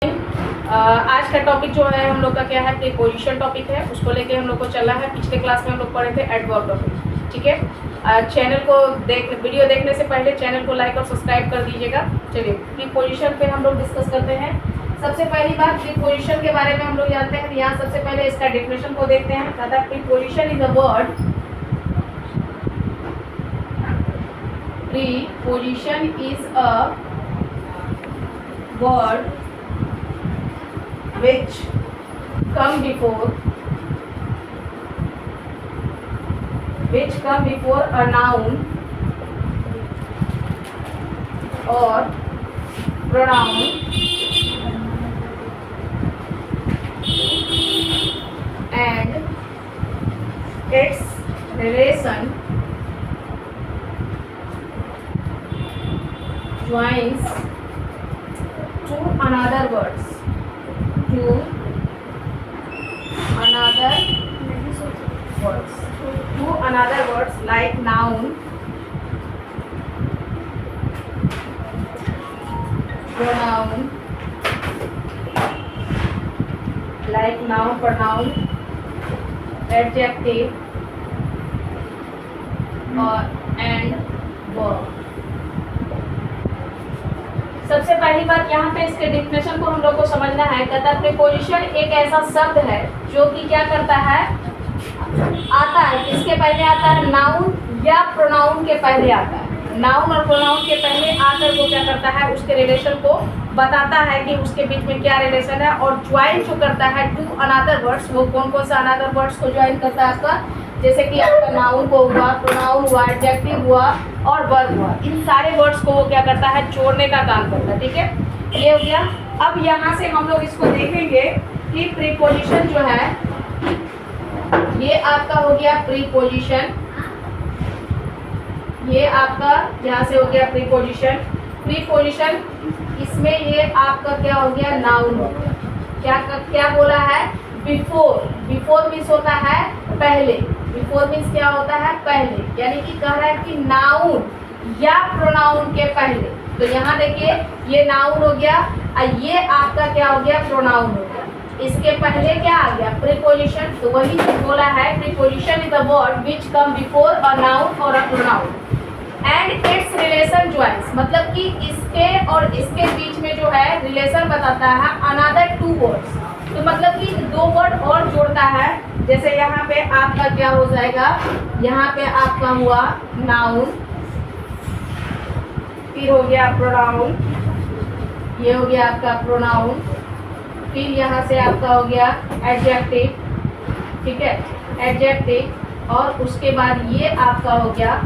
Morning. आज का topic जो है हम लोग का क्या है, प्रीपोजिशन टॉपिक है, उसको लेके हम लोग को चला है। पिछले क्लास में हम लोग पढ़े थे एडवर्ब टॉपिक, ठीक है। चैनल को वीडियो देखने से पहले चैनल को लाइक और सब्सक्राइब कर दीजिएगा। चलिए प्रीपोजिशन पे हम लोग डिस्कस करते हैं। सबसे पहली बात प्रीपोजिशन के बारे में हम लोग जानते हैं। यहाँ सबसे पहले इसका डेफिनेशन को देखते हैं। कहता है preposition is a word, preposition is a word which come before a noun or pronoun and its relation joins to another words like noun, pronoun, adjective and verb। सबसे पहली बात यहाँ पे इसके डिफिनेशन को हम लोग को समझना है। कहता है प्रीपोजिशन एक ऐसा शब्द है जो कि क्या करता है, आता है किसके पहले आता है, नाउन या प्रोनाउन के पहले आता है। नाउन और प्रोनाउन के पहले आकर वो क्या करता है, उसके रिलेशन को बताता है कि उसके बीच में क्या रिलेशन है, और ज्वाइन जो करता है टू अनदर वर्ड्स। वो कौन कौन सा अनदर वर्ड्स को ज्वाइन करता है आपका, जैसे कि आपका नाउन को हुआ, प्रोनाउन हुआ, एडजेक्टिव हुआ और वर्ब हुआ। इन सारे वर्ड्स को वो क्या करता है, जोड़ने का काम करता है, ठीक है। ये हो गया। अब यहाँ से हम लोग इसको देखेंगे कि प्रीपोजिशन जो है, ये आपका हो गया प्रीपोजिशन। ये आपका यहाँ से हो गया प्रीपोजिशन। इसमें ये आपका क्या हो गया, नाउन हो गया। क्या बोला है, बिफोर मीन्स होता है पहले। बिफोर मीन्स क्या होता है, पहले, यानी कि कह रहा है कि नाउन या प्रोनाउन के पहले। तो यहाँ देखिए ये नाउन हो गया और ये आपका क्या हो गया, प्रोनाउन हो गया। इसके पहले क्या आ गया, प्रीपोजिशन। तो वही बोला है preposition is a word which come before a noun और a pronoun and its relation joins. मतलब कि इसके और इसके बीच में जो है रिलेशन बताता है अनदर टू वर्ड्स। तो मतलब कि दो वर्ड और जोड़ता है। जैसे यहाँ पे आपका क्या हो जाएगा, यहाँ पे आपका हुआ नाउन, फिर हो गया प्रोनाउन, ये हो गया आपका प्रोनाउन, फिर यहाँ से आपका हो गया एडजेक्टिव, ठीक है, एडजेक्टिव, और उसके बाद ये आपका हो गया।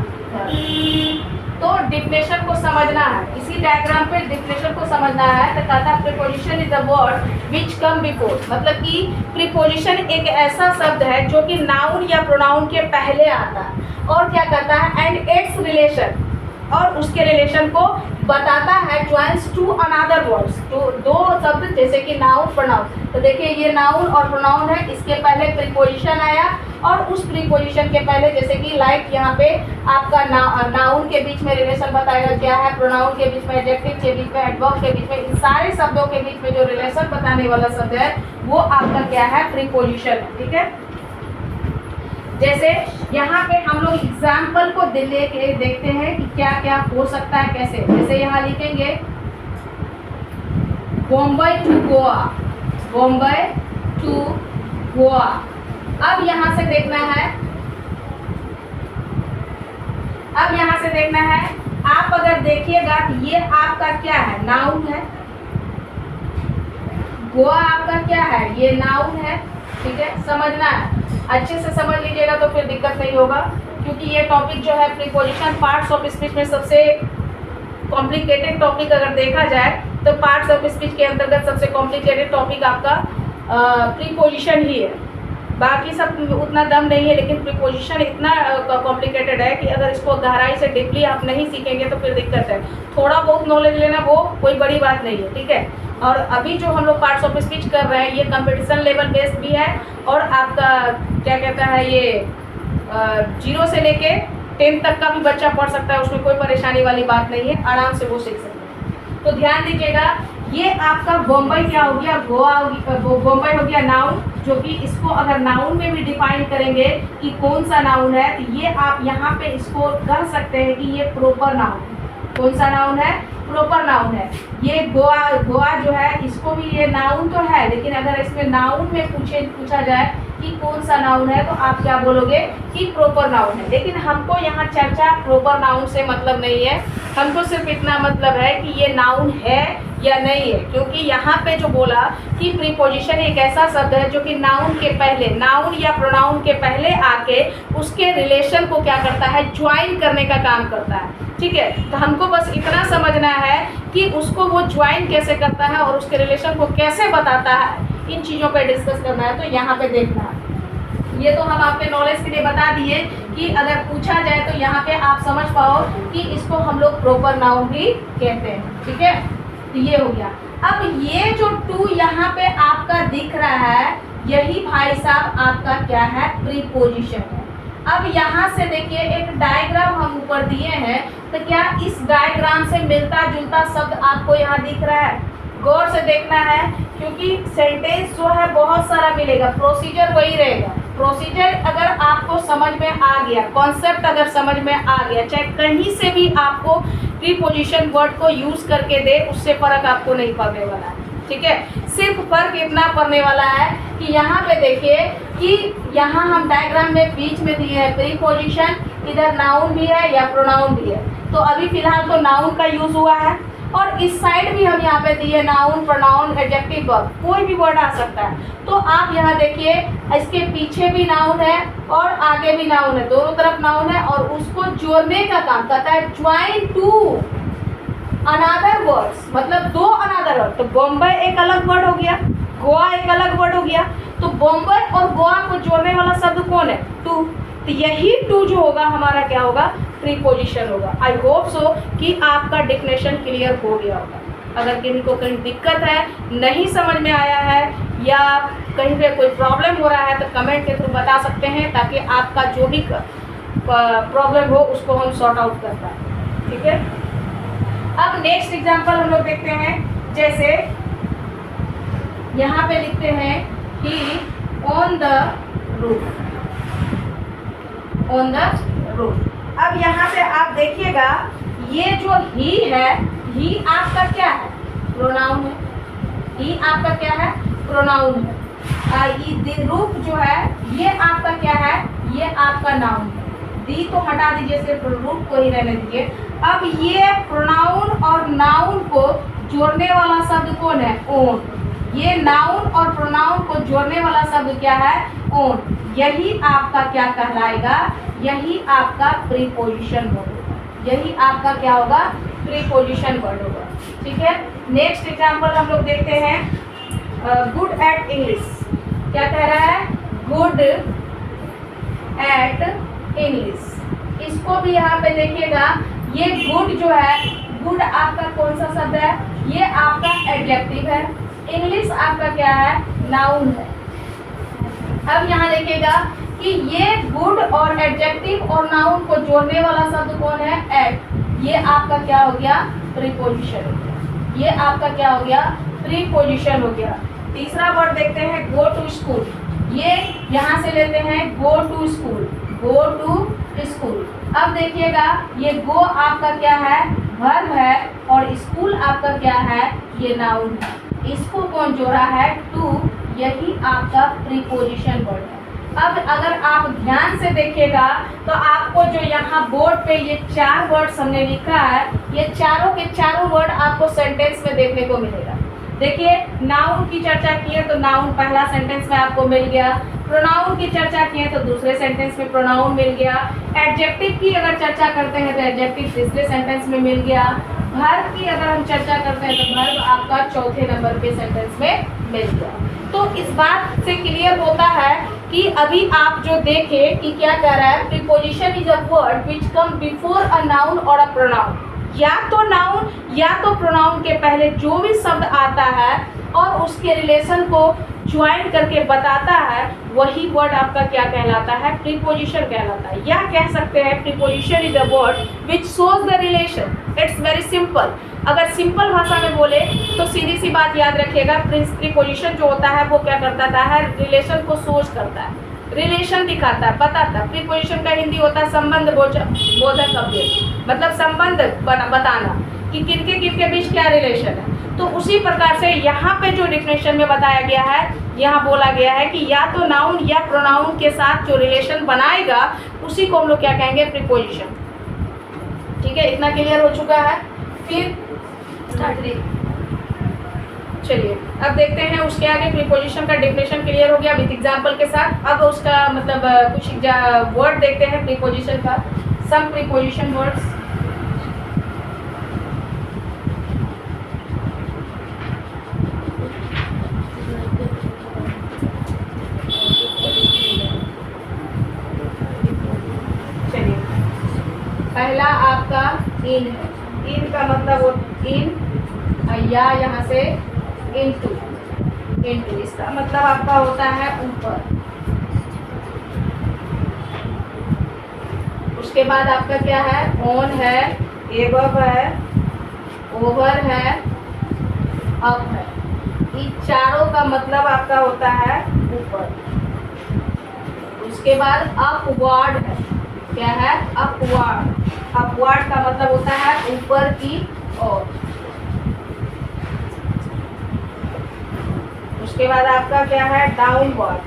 तो डिफिनेशन को समझना है, इसी डायग्राम पे डिफिनेशन को समझना है। तो कहता है preposition is a word which come before. मतलब कि प्रीपोजिशन एक ऐसा शब्द है जो कि नाउन या प्रोनाउन के पहले आता है और क्या करता है, एंड इट्स रिलेशन, और उसके रिलेशन को बताता है, ज्वाइंस टू अनदर वर्ड्स। तो दो शब्द जैसे कि नाउन प्रोनाउन। तो देखिए ये नाउन और प्रोनाउन है, इसके पहले प्रीपोजिशन आया और उस प्रीपोजिशन के पहले जैसे कि लाइक यहाँ पे आपका नाउन के बीच में रिलेशन बताएगा क्या है, प्रोनाउन के बीच में, एडजेक्टिव के बीच में, एडवर्ब के बीच में, इन सारे शब्दों के बीच में जो रिलेशन बताने वाला शब्द है वो आपका क्या है, प्रीपोजिशन है, ठीक है। जैसे यहाँ पे हम लोग एग्जाम्पल को लेके देखते हैं कि क्या क्या हो सकता है, कैसे। जैसे यहाँ लिखेंगे बॉम्बे टू गोवा, बॉम्बे टू गोवा। अब यहाँ से देखना है, आप अगर देखिएगा तो ये आपका क्या है, नाउन है। गोवा आपका क्या है, ये नाउन है, ठीक है। समझना है, अच्छे से समझ लीजिएगा तो फिर दिक्कत नहीं होगा, क्योंकि ये टॉपिक जो है प्रीपोजिशन पार्ट्स ऑफ स्पीच में सबसे कॉम्प्लिकेटेड टॉपिक अगर देखा जाए तो पार्ट्स ऑफ स्पीच के अंतर्गत सबसे कॉम्प्लिकेटेड टॉपिक आपका प्रीपोजिशन ही है। बाकी सब उतना दम नहीं है, लेकिन प्रीपोजिशन इतना कॉम्प्लिकेटेड है कि अगर इसको गहराई से डीपली आप नहीं सीखेंगे तो फिर दिक्कत है। थोड़ा बहुत नॉलेज लेना वो कोई बड़ी बात नहीं है, ठीक है। और अभी जो हम लोग पार्ट्स ऑफ स्पीच कर रहे हैं ये कंपटीशन लेवल बेस्ड भी है, और आपका क्या कहता है ये 0 से लेके 10 तक का भी बच्चा पढ़ सकता है, उसमें कोई परेशानी वाली बात नहीं है, आराम से वो सीख सकता है। तो ध्यान दीजिएगा, ये आपका बम्बई क्या हो गया, गोवा बम्बई हो गया नाउन, जो कि इसको अगर नाउन में भी डिफाइन करेंगे कि कौन सा नाउन है, तो ये आप यहाँ पे इसको कह सकते हैं कि ये प्रॉपर नाउन है। कौन सा नाउन है, प्रॉपर नाउन है। ये गोवा जो है, इसको भी ये नाउन तो है, लेकिन अगर इसमें नाउन में पूछा जाए कि कौन सा नाउन है, तो आप क्या बोलोगे कि प्रॉपर नाउन है। लेकिन हमको यहाँ चर्चा प्रॉपर नाउन से मतलब नहीं है, हमको सिर्फ इतना मतलब है कि ये नाउन है या नहीं है, क्योंकि यहाँ पे जो बोला कि प्रीपोजिशन एक ऐसा शब्द है जो कि नाउन के पहले, नाउन या प्रोनाउन के पहले आके उसके रिलेशन को क्या करता है, ज्वाइन करने का काम करता है। ठीक है, तो हमको बस इतना समझना है कि उसको वो ज्वाइन कैसे करता है और उसके रिलेशन को कैसे बताता है, इन चीज़ों पे डिस्कस करना है। तो यहाँ पे देखना है, ये तो हम आपके नॉलेज के लिए बता दिए कि अगर पूछा जाए तो यहाँ पे आप समझ पाओ कि इसको हम लोग प्रॉपर नाउन भी कहते हैं। ठीक है, तो ये हो गया। अब ये जो टू यहाँ पे आपका दिख रहा है, यही भाई साहब आपका क्या है, प्रीपोजिशन है। अब यहाँ से देखिए एक डायग्राम हम ऊपर दिए हैं, तो क्या इस डायग्राम से मिलता जुलता शब्द आपको यहाँ दिख रहा है? गौर से देखना है, क्योंकि सेंटेंस जो है बहुत सारा मिलेगा, प्रोसीजर वही रहेगा। प्रोसीजर अगर आपको समझ में आ गया, कॉन्सेप्ट अगर समझ में आ गया, चाहे कहीं से भी आपको प्रीपोजिशन वर्ड को यूज करके दे, उससे फर्क आपको नहीं पड़ने वाला है। ठीक है, सिर्फ फर्क इतना पड़ने वाला है कि यहाँ पे देखिए कि यहाँ हम डायग्राम में बीच में दिए हैं प्रीपोजिशन, इधर नाउन भी है या प्रोनाउन भी है। तो अभी फिलहाल तो नाउन का यूज हुआ है, और इस साइड भी हम यहाँ पे दिए नाउन, प्रोनाउन, एडजेक्टिव, वर्ब, कोई भी वर्ड आ सकता है। तो आप यहाँ देखिए इसके पीछे भी नाउन है और आगे भी नाउन है, दोनों तरफ नाउन है, और उसको जोड़ने का काम करता है, ज्वाइन टू अनदर वर्ड्स, मतलब दो अनदर वर्ड। तो बॉम्बे एक अलग वर्ड हो गया, गोवा एक अलग वर्ड हो गया, तो बॉम्बे और गोवा को जोड़ने वाला शब्द कौन है, टू। तो यही टू जो होगा हमारा क्या होगा, प्रीपोजिशन होगा। आई होप सो कि आपका डेफिनेशन क्लियर हो गया होगा। अगर किसी को कहीं दिक्कत है, नहीं समझ में आया है, या कहीं पे कोई प्रॉब्लम हो रहा है, तो कमेंट के थ्रू बता सकते हैं, ताकि आपका जो भी प्रॉब्लम हो उसको हम सॉर्ट आउट कर पाए। ठीक है, अब नेक्स्ट एग्जांपल हम लोग देखते हैं। जैसे यहाँ पे लिखते हैं he on the roof, on the roof. अब यहाँ से आप देखिएगा, ये जो ही है, ही आपका क्या है, प्रोनाउन है। ही आपका क्या है, प्रोनाउन है। ये रूफ जो है, ये आपका क्या है, ये आपका नाउन है। दी को हटा दीजिए, सिर्फ रूफ को ही रहने दीजिए। अब ये प्रोनाउन और नाउन को जोड़ने वाला शब्द कौन है, ओन। ये नाउन और प्रोनाउन को जोड़ने वाला शब्द क्या है, ओन। यही आपका क्या कहलाएगा, यही आपका प्रीपोजिशन वर्ड होगा। यही आपका क्या होगा, प्रीपोजिशन वर्ड होगा। ठीक है, नेक्स्ट एग्जांपल हम लोग देखते हैं। गुड एट इंग्लिश, क्या कह रहा है, गुड एट इंग्लिश। इसको भी यहाँ पे देखिएगा, ये गुड जो है, गुड आपका कौन सा शब्द है, ये आपका एडजेक्टिव है। इंग्लिश आपका क्या है, नाउन है। अब यहाँ देखिएगा कि ये गुड और एडजेक्टिव और नाउन को जोड़ने वाला शब्द कौन है, एट। ये आपका क्या हो गया, प्रीपोजिशन हो गया। ये आपका क्या हो गया, प्रीपोजिशन हो गया। तीसरा वर्ड देखते हैं, गो टू स्कूल। ये यहाँ से लेते हैं go to school, go to school. अब देखिएगा, ये गो आपका क्या है, वर्ब है, और स्कूल आपका क्या है, ये नाउन है। इसको कौन जोड़ा है, टू। यही आपका प्रीपोजिशन वर्ड है। अब अगर आप ध्यान से देखिएगा, तो आपको जो यहाँ बोर्ड पे ये 4 वर्ड्स हमने लिखा है, ये चारों के चारों वर्ड आपको सेंटेंस में देखने को मिलेगा। देखिए, नाउन की चर्चा की है तो नाउन पहला सेंटेंस में आपको मिल गया, प्रोनाउन की चर्चा की है तो दूसरे सेंटेंस में प्रोनाउन मिल गया, एडजेक्टिव की अगर चर्चा करते हैं तो एडजेक्टिव तीसरे सेंटेंस में मिल गया, वर्ब की अगर हम चर्चा करते हैं तो वर्ब आपका चौथे नंबर के सेंटेंस में मिल गया। तो इस बात से क्लियर होता है कि अभी आप जो देखें कि क्या कह रहा है, preposition is a word which come before a noun और अ प्रोनाउन। या तो नाउन या तो प्रोनाउन के पहले जो भी शब्द आता है और उसके रिलेशन को ज्वाइन करके बताता है वही वर्ड आपका क्या कहलाता है, प्रीपोजिशन कहलाता है। या कह सकते हैं preposition is the word which shows the relation. It's very simple. अगर सिंपल भाषा में बोले तो सीधी सी बात याद रखिएगा, प्रीपोजिशन जो होता है वो क्या करता है, रिलेशन को शोज करता है, रिलेशन दिखाता है, बताता है। प्रीपोजिशन का हिंदी होता है संबंध बोधक अव्यय, मतलब संबंध बताना कि किनके किनके बीच क्या रिलेशन है। तो उसी प्रकार से यहाँ पे जो डिफिनेशन में बताया गया है, यहाँ बोला गया है कि या तो नाउन या प्रोनाउन के साथ जो रिलेशन बनाएगा उसी को हम लोग क्या कहेंगे, प्रीपोजिशन। ठीक है, इतना क्लियर हो चुका है। फिर चलिए अब देखते हैं उसके आगे। प्रीपोजिशन का डिफिनेशन क्लियर हो गया विद एग्जांपल के साथ। अब उसका मतलब कुछ वर्ड देखते हैं प्रीपोजिशन का, सम प्रीपोजिशन वर्ड्स। चलिए पहला आपका इन है। इन का मतलब वो इन, या यहाँ से इनटू, इनटू इसका मतलब आपका होता है ऊपर। उसके बाद आपका क्या है, ऑन है, एबव है, ओवर है, अप है। इन चारों का मतलब आपका होता है ऊपर। उसके बाद अपवर्ड है, क्या है, अपवर्ड। अपवर्ड का मतलब होता है ऊपर की ओर। उसके बाद आपका क्या है, डाउनवर्ड।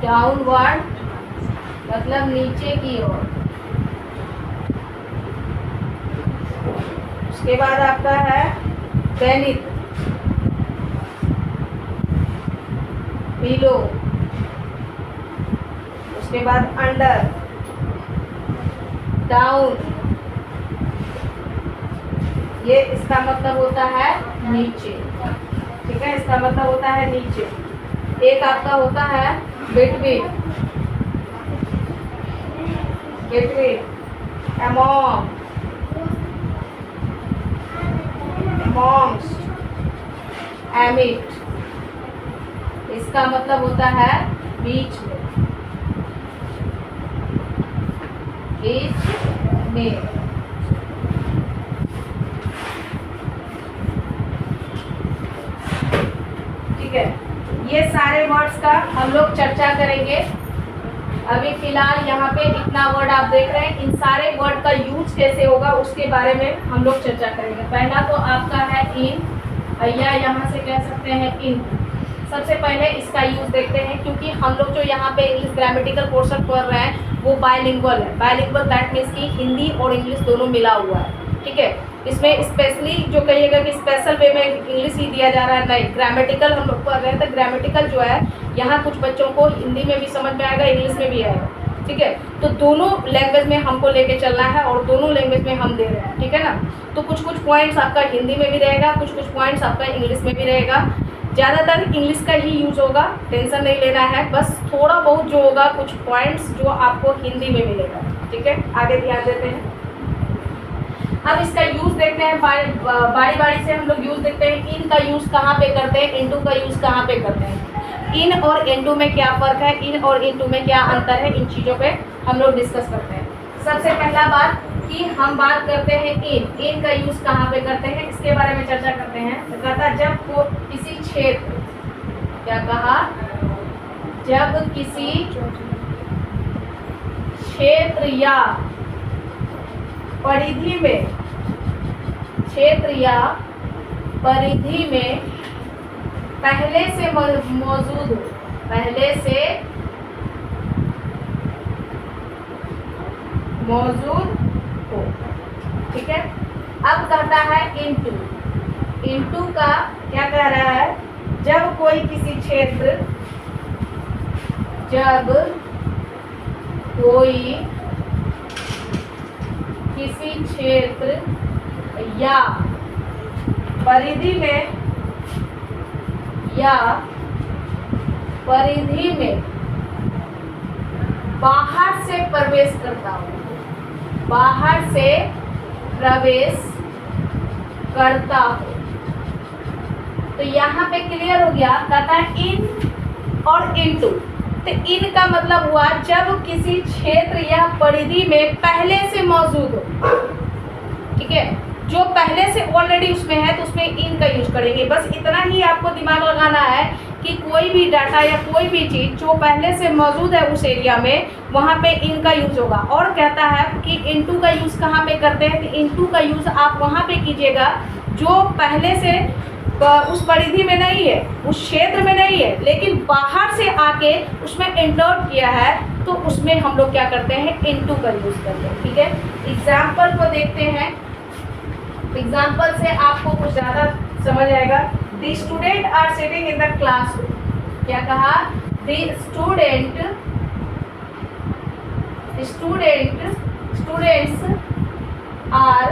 डाउनवर्ड मतलब नीचे की ओर। उसके बाद आपका है बेनिथ, बिलो। उसके बाद अंडर, डाउन, ये इसका मतलब होता है नीचे। ठीक है, इसका मतलब होता है नीचे। एक आपका होता है between, between, among, amongst, emit, इसका मतलब होता है बीच में, बीच में। ठीक है, ये सारे वर्ड्स का हम लोग चर्चा करेंगे। अभी फिलहाल यहाँ पे इतना वर्ड आप देख रहे हैं, इन सारे वर्ड का यूज कैसे होगा उसके बारे में हम लोग चर्चा करेंगे। पहला तो आपका है इन, या यहाँ से कह सकते हैं इन। सबसे पहले इसका यूज देखते हैं, क्योंकि हम लोग जो यहाँ पे इंग्लिश ग्रामेटिकल पोर्शन पढ़ रहे हैं वो बायलिंगुअल है। बायलिंगुअल दैट मीन्स कि हिंदी और इंग्लिश दोनों मिला हुआ है। ठीक है, इसमें स्पेशली जो कहिएगा कि स्पेशल वे में इंग्लिश ही दिया जा रहा है, नहीं, ग्रामेटिकल हम लोग पढ़ रहे हैं। तो ग्रामेटिकल जो है यहाँ कुछ बच्चों को हिंदी में भी समझ में आएगा, इंग्लिश में भी आएगा। ठीक है, तो दोनों लैंग्वेज में हमको लेके चलना है और दोनों लैंग्वेज में हम दे रहे हैं। ठीक है ना, तो कुछ कुछ पॉइंट्स आपका हिंदी में भी रहेगा, कुछ कुछ पॉइंट्स आपका इंग्लिश में भी रहेगा। ज़्यादातर इंग्लिश का ही यूज होगा, टेंशन नहीं लेना है। बस थोड़ा बहुत जो होगा कुछ पॉइंट्स जो आपको हिंदी में मिलेगा। ठीक है, आगे ध्यान देते हैं। अब इसका यूज देखते हैं, बारी बारी से हम लोग यूज देखते हैं। इन का यूज कहाँ पे करते हैं, इनटू का यूज कहाँ पे करते हैं, इन और इनटू में क्या फर्क है, इन और इनटू में क्या अंतर है, इन चीज़ों पे हम लोग डिस्कस करते हैं। सबसे पहला बात कि हम बात करते हैं इन का यूज कहाँ पे करते हैं, इसके बारे में चर्चा करते हैं। तो कहता जब को किसी क्षेत्र, क्या कहा, जब किसी क्षेत्र या परिधि में, क्षेत्र या परिधि में पहले से मौजूद हो, पहले से मौजूद हो। ठीक है, अब कहता है इनटू। इनटू का क्या कह रहा है, जब कोई किसी क्षेत्र, जब कोई किसी क्षेत्र या परिधि में, या परिधि में बाहर से प्रवेश करता हो, बाहर से प्रवेश करता हो, तो यहाँ पे क्लियर हो गया, कहता है इन और इनटू। तो इन का मतलब हुआ जब किसी क्षेत्र या परिधि में पहले से मौजूद हो, ठीक है, जो पहले से ऑलरेडी उसमें है तो उसमें इन का यूज करेंगे। बस इतना ही आपको दिमाग लगाना है कि कोई भी डाटा या कोई भी चीज़ जो पहले से मौजूद है उस एरिया में, वहाँ पे इन का यूज होगा। और कहता है कि इनटू का यूज़ कहाँ पे करते हैं, तो इनटू का यूज़ आप वहाँ पे कीजिएगा जो पहले से उस परिधि में नहीं है, उस क्षेत्र में नहीं है, लेकिन बाहर से आके उसमें एंटर किया है, तो उसमें हम लोग क्या करते हैं, इनटू का यूज़ करते हैं। ठीक है, एग्जाम्पल को देखते हैं। एग्जाम्पल से आपको कुछ ज़्यादा समझ आएगा। The student are sitting in the classroom. क्या कहा, the students are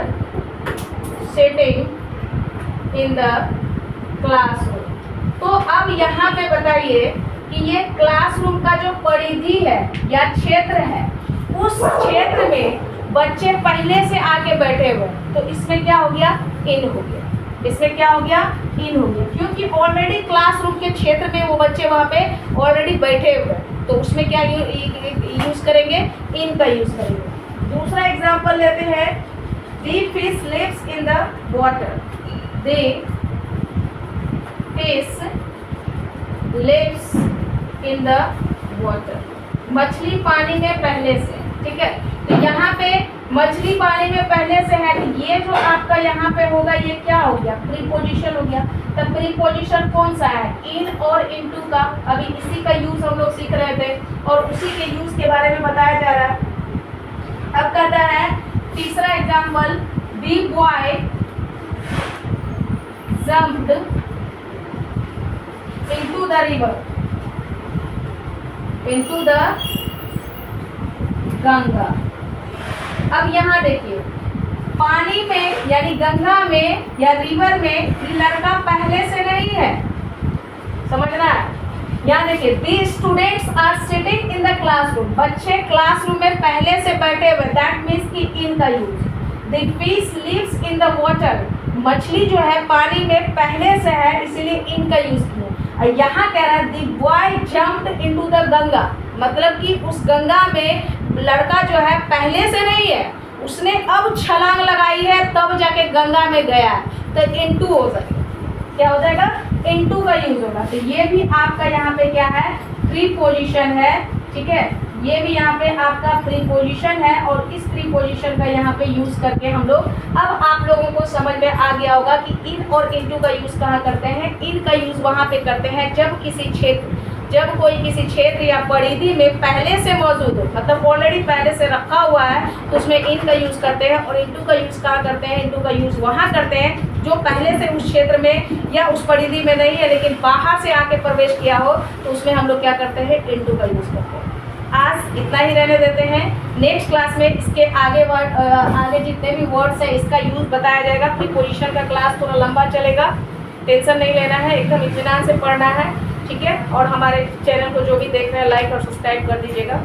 sitting in the classroom. तो अब यहाँ पे बताइए कि ये क्लासरूम का जो परिधि है या क्षेत्र है, उस क्षेत्र में बच्चे पहले से आके बैठे हुए, तो इसमें क्या हो गया, इन हो गया। इसमें क्या हो गया, इन हो गया, क्योंकि ऑलरेडी क्लासरूम के क्षेत्र में वो बच्चे वहाँ पे ऑलरेडी बैठे हुए, तो उसमें क्या यूज करेंगे, इन का यूज करेंगे। दूसरा एग्जांपल लेते हैं, the fish lives in the water. The fish lives in the water. मछली पानी में पहले से, ठीक है, तो यहाँ पे मछली पानी में पहले से है, तो ये जो आपका यहाँ पे होगा ये क्या हो गया, प्रीपोजिशन हो गया। तब प्रीपोजिशन कौन सा है, इन और इनटू का। अभी इसी का यूज हम लोग सीख रहे थे और उसी के यूज के बारे में बताया जा रहा है। अब कहता है तीसरा example, the boy jumped into the river, into the Ganga. अब यहाँ देखिए, पानी में यानी गंगा में या रिवर में लड़का पहले से नहीं है, समझना है। यहाँ देखिए, the students are sitting in the classroom. बच्चे क्लासरूम में पहले से बैठे हुए, दैट मीन्स की इन का use. The fish lives in the water. मछली जो है पानी में पहले से है, इसीलिए इन का यूज किया। और यहाँ कह रहा है the boy jumped into the Ganga, मतलब कि उस गंगा में लड़का जो है पहले से नहीं है, उसने अब छलांग लगाई है तब जाके गंगा में गया, तो इनटू हो जाएगा। क्या हो जाएगा, इनटू का यूज होगा। तो ये भी आपका यहाँ पे क्या है, प्रीपोजिशन है। ठीक है, ये भी यहाँ पे आपका प्रीपोजिशन है और इस प्रीपोजिशन का यहाँ पे यूज करके हम लोग, अब आप लोगों को समझ में आ गया होगा कि इन और इनटू का यूज कहाँ करते हैं। इन का यूज वहाँ पे करते हैं जब किसी क्षेत्र, जब कोई किसी क्षेत्र या परिधि में पहले से मौजूद हो, मतलब ऑलरेडी पहले से रखा हुआ है, तो उसमें इन का यूज़ करते हैं। और इनटू का यूज़ कहाँ करते हैं, इनटू का यूज़ वहाँ करते हैं जो पहले से उस क्षेत्र में या उस परिधि में नहीं है, लेकिन बाहर से आके प्रवेश किया हो, तो उसमें हम लोग क्या करते हैं, इनटू का यूज़ करते हैं। आज इतना ही रहने देते हैं। नेक्स्ट क्लास में इसके आगे जितने भी वर्ड्स हैं इसका यूज़ बताया जाएगा। प्रीपोजिशन का क्लास थोड़ा लंबा चलेगा, टेंशन नहीं लेना है, एकदम इत्मीनान से पढ़ना है। ठीक है, और हमारे चैनल को जो भी देख रहे हैं लाइक और सब्सक्राइब कर दीजिएगा।